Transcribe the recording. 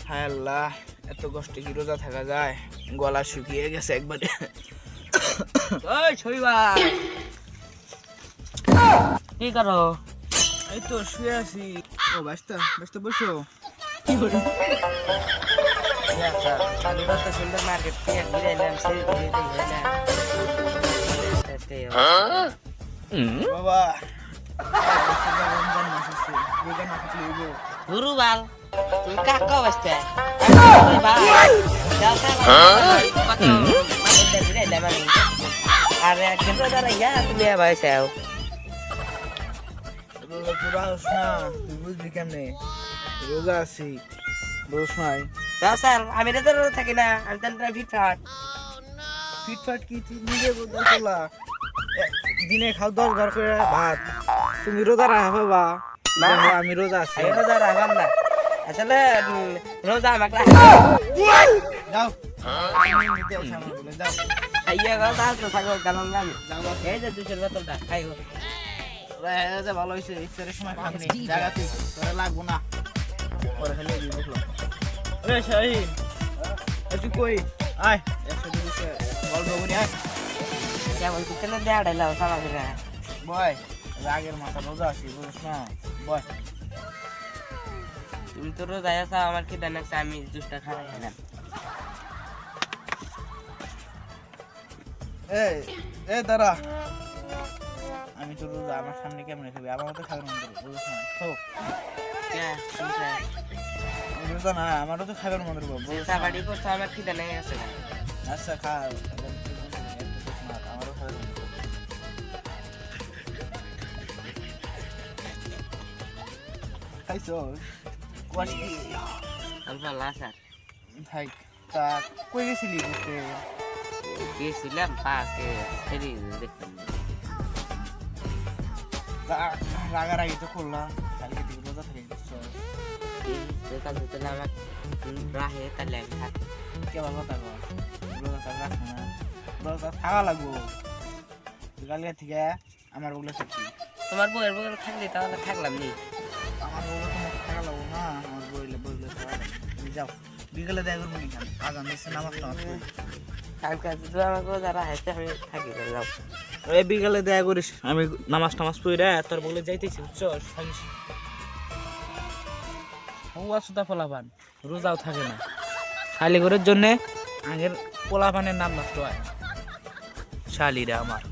হায় আল্লাহ, এত কষ্টে কি রোজা থাকা যায়? গলা শুকিয়ে গেছে একবারে। ওই শৈবাল কি করো? এই তো শুয়ে আছি। ও বাস্তা বাস্তা বসো। আমি কত সুন্দর মার্কেট থেকে ঘুরে এলাম, সেই ঘুরে বাবা রমজান মাস আছে, রোজা না থাকলে হইব? গুরু বাল তুই কাকা বসতে আর একদিন ইয়া তুমি বসেও রোজা পুরা হোস না, তুই বুঝলি কেমনে? রোজা আছি, রোজ নাই। স্যার আমি তো থাকি না, আমি তো ফিটফাট ফিটফাট কি তুই নিজে রোজা তোলা? দিনে খাও 10 ঘর করে ভাত, তুমি রোজা রাখা বাবা? না আমি রোজা আছি। আমি রোজা রাখলাম না আসলে, রোজা আমাকে যাও নিতে আসে আমার বলে, যাও খাইয়া কথা তো থাকো গেলাম না আমি। এই যে 200 বোতলটা খাই গো। ভালো হয়েছে, ইফতারের সময় খাবনি জায়গা তুই, তোরা লাগবো না পরে খেলে বুঝলো। রে শাহিন, তুই কই? আয় একসাথে বসে গল্প করি। আয় কেমন কিছু না দেয়া ডাইলাম সামাজিরা বয়, রাগের মাথা রোজা আছি, বুঝিস না? বয়। তুমি তো রোজা আছো, আমার কি দান আছে, আমি জুসটা খাই না। এ দাঁড়া, আমি তো রোজা, আমার সামনে কেমনে খাবি? আমার তো খাবার মন করে, বুঝিস না? কে শুনছে রোজা না, আমারও তো খাবার মন করবো। সাবাড়ি করছো, আমার কি দান আছে না। আচ্ছা খা, আমারও খাবার মন করবো। খাইছো? অল্প লাসার থাক। তা কই গেছিলি ঘুরতে? গেছিলাম পাকে, ফেরি দেখলাম রাগারাগি তো করলাম, কালকে থেকে রোজা থেকে গেছো। দোকান ধরতে আমার রাহে তাহলে আমি থাকি। কেবল কথা কর, রোজা থাক রাখবো না, রোজা থাকা লাগবো। কালকে থেকে আমার বলে থাকি। তোমার বউয়ের বউয়ের থাকলে তাহলে থাকলাম নি। আমার বলে তোমার থাকা লাগবো না, আমার বইলে বইলে তুমি যাও, বিকেলে দেখা করবো নিখান, আগাম দিচ্ছে নামাজ টামাজ পড়ি। কালকে যদি আমাকে যারা হাসতে আমি থাকি যাও। এই বিকেলে দেখা করিস, আমি নামাজ টামাজ পড়ি রে, তোর বলে যাইতেছি, বুঝছো? থাকিস সুতা পোলাপান রোজাও থাকে না, খালি ঘরের জন্যে আগের পোলাপানের নাম নষ্ট হয়। শালিরা আমার।